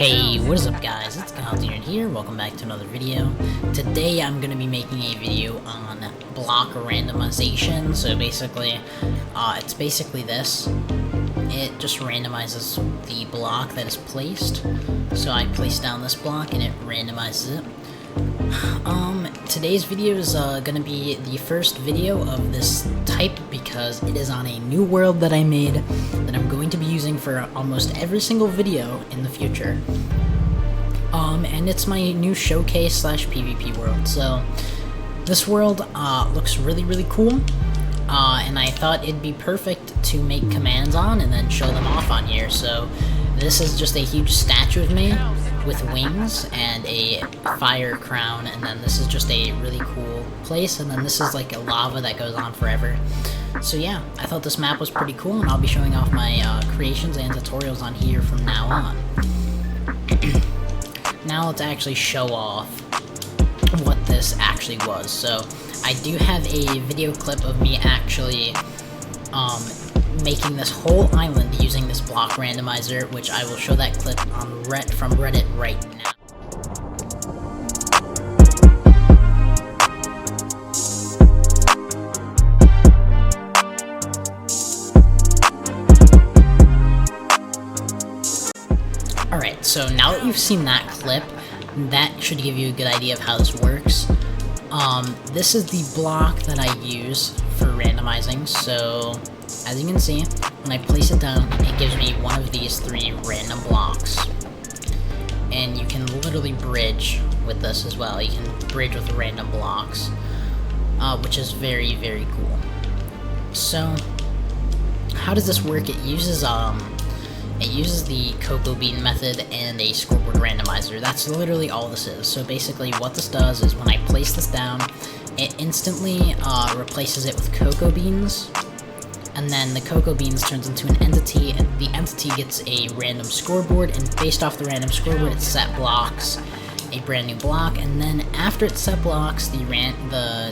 Hey, what is up guys, it's godsunit here, welcome back to another video. Today I'm going to be making a video on block randomization. So basically, it's basically this. It just randomizes the block that is placed. So I place down this block and it randomizes it. Today's video is going to be the first video of this type because it is on a new world that I made that I'm going to be using for almost every single video in the future. And it's my new showcase slash PvP world. So this world looks really cool, and I thought it'd be perfect to make commands on and then show them off on here. So this is just a huge statue of me with wings and a fire crown, and then this is just a really cool place, and then this is like a lava that goes on forever. So yeah, I thought this map was pretty cool, and I'll be showing off my creations and tutorials on here from now on. Now let's actually show off what this actually was. So I do have a video clip of me actually making this whole island using this block randomizer, which I will show that clip on from Reddit right now. Alright, so now that you've seen that clip, that should give you a good idea of how this works. This is the block that I use for randomizing. So as you can see, when I place it down, it gives me one of these three random blocks. And you can literally bridge with this as well. You can bridge with random blocks, which is very cool. So how does this work? It uses the cocoa bean method and a scoreboard randomizer. That's literally all this is. So basically what this does is when I place this down, it instantly replaces it with cocoa beans, and then the cocoa beans turns into an entity, and the entity gets a random scoreboard, and based off the random scoreboard it set blocks a brand new block, and then after it set blocks the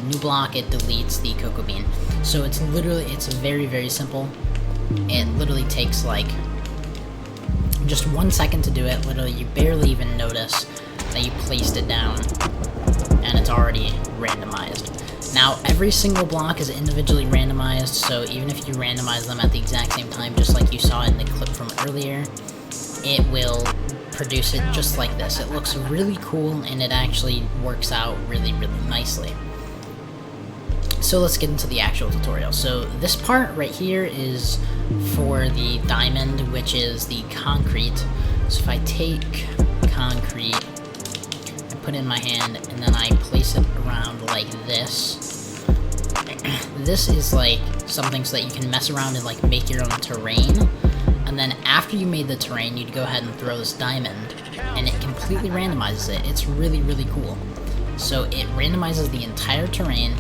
new block, it deletes the cocoa bean. So it's very simple. It literally takes like just 1 second to do it. Literally, you barely even notice that you placed it down, and it's already randomized. Now, every single block is individually randomized, so even if you randomize them at the exact same time, just like you saw in the clip from earlier, it will produce it just like this. It looks really cool, and it actually works out really nicely. So let's get into the actual tutorial. So this part right here is for the diamond, which is the concrete. So if I take concrete, I put it in my hand, and then I place it around like this. This is like something so that you can mess around and like make your own terrain. And then after you made the terrain, you'd go ahead and throw this diamond, and it completely randomizes it. It's really cool. So it randomizes the entire terrain.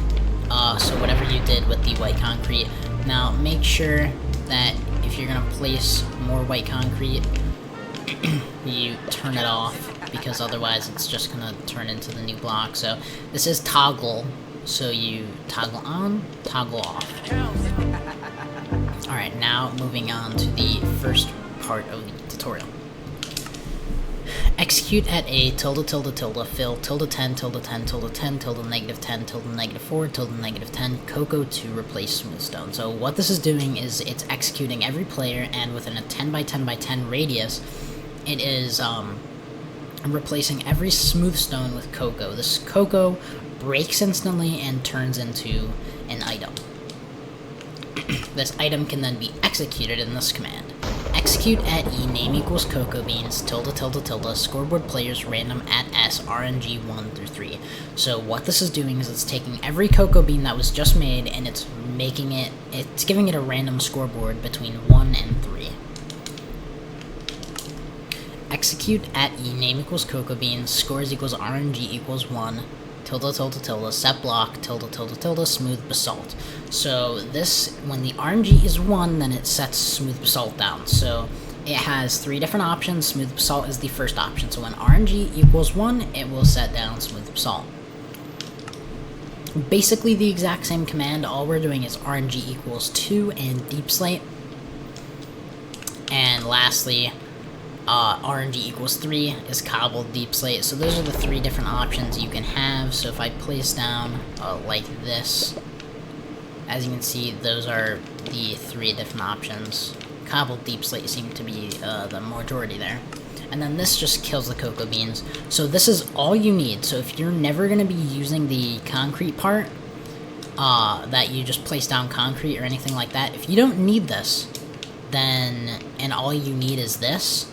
So whatever you did with the white concrete. Now make sure that if you're gonna place more white concrete, you turn it off, because otherwise it's just gonna turn into the new block. So this is toggle, so you toggle on, toggle off. Alright, now moving on to the first part of the tutorial. Execute at a ~, fill ~10 ~10 ~10 -10 -4 -10 cocoa to replace smoothstone. So what this is doing is it's executing every player, and within a 10 by 10 by 10 radius, it is replacing every smoothstone with cocoa. This cocoa breaks instantly and turns into an item. This item can then be executed in this command. Execute at e name equals cocoa beans ~, scoreboard players random at s RNG 1 through 3. So what this is doing is it's taking every cocoa bean that was just made, and it's giving it a random scoreboard between 1 and 3. Execute at e name equals cocoa beans, scores equals RNG equals 1, ~, set block, ~, smooth basalt. So this, when the RNG is 1, then it sets smooth basalt down. So it has 3 different options. Smooth basalt is the first option. So when RNG equals 1, it will set down smooth basalt. Basically the exact same command. All we're doing is RNG equals 2 and deep slate. And lastly, RNG equals 3 is cobbled deep slate. So those are the 3 different options you can have. So if I place down like this, as you can see, those are the 3 different options. Cobbled deep slate seem to be the majority there. And then this just kills the cocoa beans. So this is all you need. So if you're never going to be using the concrete part, that you just place down concrete or anything like that, if you don't need this, then, and all you need is this,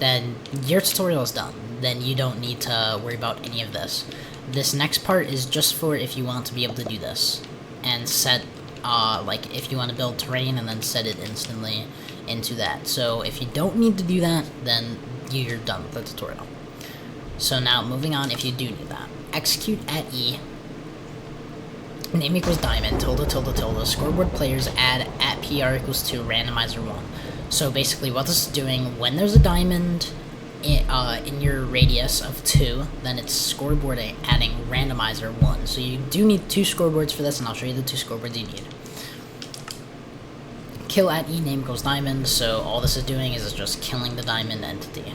then your tutorial is done. Then you don't need to worry about any of this. This next part is just for if you want to be able to do this and set, like if you want to build terrain and then set it instantly into that. So if you don't need to do that, then you're done with the tutorial. So now moving on, if you do need that, execute at E, name equals diamond, tilde tilde tilde, scoreboard players add at PR equals 2, randomizer 1. So basically what this is doing, when there's a diamond in your radius of 2, then it's scoreboard adding randomizer 1. So you do need 2 scoreboards for this, and I'll show you the 2 scoreboards you need. Kill at E, name equals diamond, so all this is doing is it's just killing the diamond entity.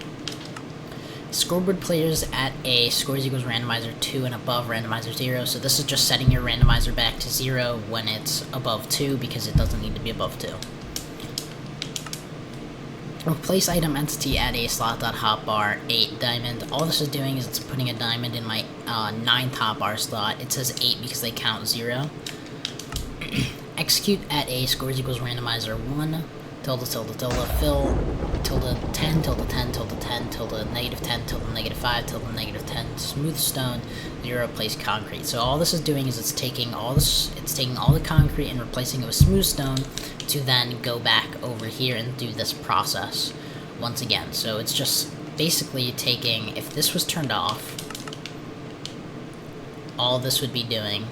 Scoreboard players at A, scores equals randomizer 2 and above randomizer 0, so this is just setting your randomizer back to 0 when it's above 2, because it doesn't need to be above 2. Replace item entity at A slot dot hotbar 8 diamond. All this is doing is it's putting a diamond in my 9 hotbar slot. It says 8 because they count 0. Execute at A, scores equals randomizer 1, tilde tilde tilde, fill, tilde 10, tilde 10, tilde 10, tilde negative 10, tilde negative 5, tilde negative 10, smooth stone, 0, place concrete. So all this is doing is it's taking all the concrete and replacing it with smooth stone to then go back over here and do this process once again. So it's just basically taking, if this was turned off, all this would be doing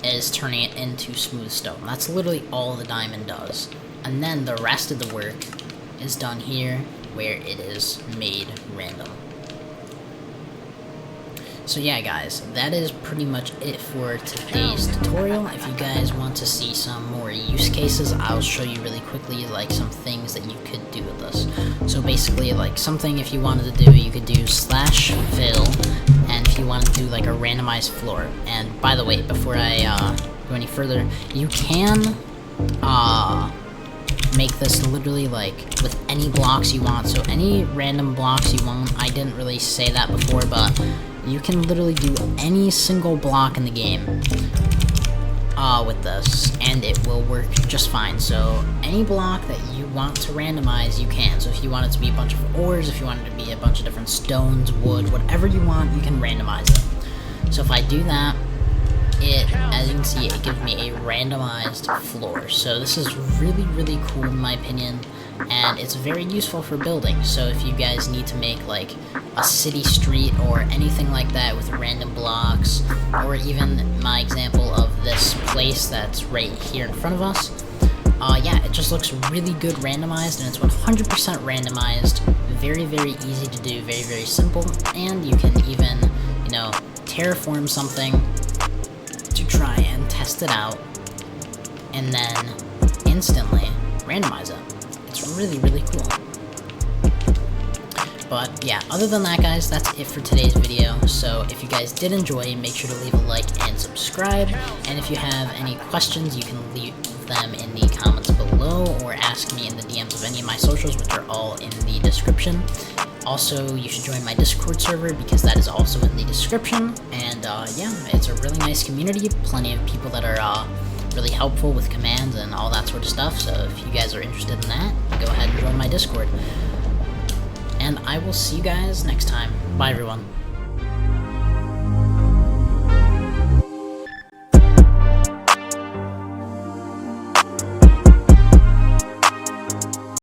is turning it into smooth stone. That's literally all the diamond does. And then the rest of the work is done here, where it is made random. So yeah guys, that is pretty much it for today's tutorial. If you guys want to see some more use cases, I'll show you really quickly like some things that you could do with this. So basically, like something if you wanted to do, you could do slash fill, and if you wanted to do like a randomized floor. And by the way, before I go any further, you can make this literally like with any blocks you want. So any random blocks you want. I didn't really say that before, but you can literally do any single block in the game with this, and it will work just fine. So any block that you want to randomize, you can. So if you want it to be a bunch of ores, if you want it to be a bunch of different stones, wood, whatever you want, you can randomize it. So if I do that, as you can see, it gives me a randomized floor. So this is really, really cool in my opinion, and it's very useful for building. So if you guys need to make like a city street or anything like that with random blocks, or even my example of this place that's right here in front of us, yeah, it just looks really good randomized, and it's 100% randomized. Very, very easy to do, very, very simple, and you can even, you know, terraform something to try and test it out, and then instantly randomize it. It's really, really cool. But yeah, other than that guys, that's it for today's video. So if you guys did enjoy, make sure to leave a like and subscribe, and if you have any questions, you can leave them in the comments below, or ask me in the DMs of any of my socials, which are all in the description. Also, you should join my Discord server, because that is also in the description, and yeah, it's a really nice community, plenty of people that are really helpful with commands and all that sort of stuff. So if you guys are interested in that, go ahead and join my Discord. And I will see you guys next time. Bye everyone.